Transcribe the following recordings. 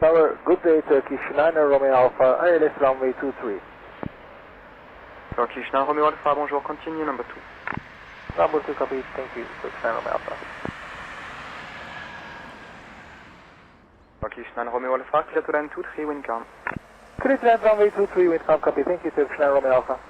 Tower, good day, Turkish 9 Romeo Alpha, ILS runway 23. Turkish 9 Romeo Alpha, bonjour, continue number 2. Number 2, copy, thank you, Turkish 9 Romeo Alpha. Turkish 9 Romeo Alpha, clear to land 23, wind calm. Clear to land runway 23, wind calm, copy, thank you, Turkish 9 Romeo Alpha.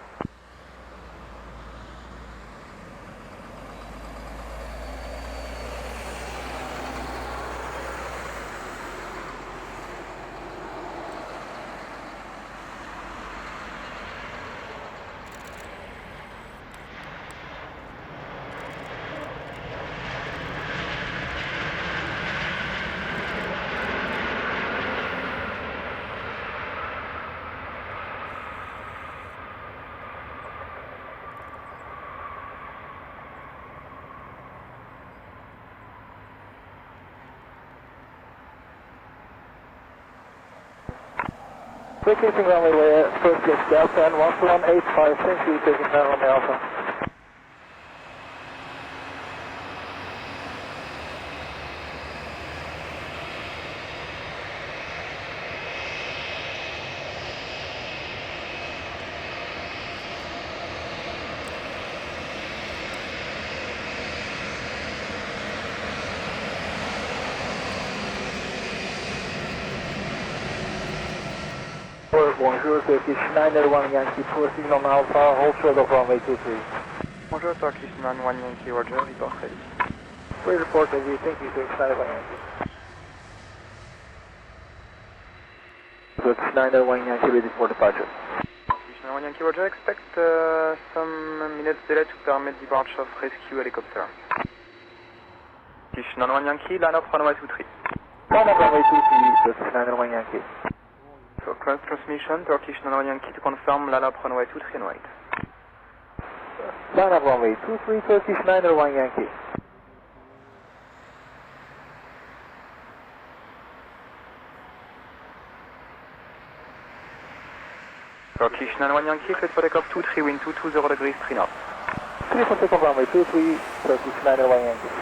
Vacating runway first gate Delta and 12185, thank you, Turkish 9 Romeo Alpha. Bonjour, Turkish 901 Yankee, proceeding on Alpha, hold short of runway 23. Bonjour, Turkish 91 Yankee, Roger, report ready. Please report ready, thank you, Turkish 901 Yankee. Turkish 901 Yankee, ready for departure. Turkish 91 Yankee, Roger, expect some minutes delay to permit departure of rescue helicopter. Turkish 91 Yankee, line up runway 23. Line up runway 23, Turkish 901 Yankee. So, transmission, Turkish 91 Yankee to confirm, line up runway 23 and wait. Line up runway 23, Turkish 901 Yankee. Turkish 91 Yankee, clear for takeoff 23, wind 220 degrees, 3 knots. Clear for takeoff runway 23, Turkish 901 Yankee.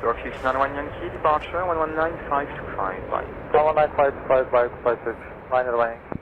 Turkish 91 Yankee, departure 119525, bye. 119525, bye, 901 Yankee.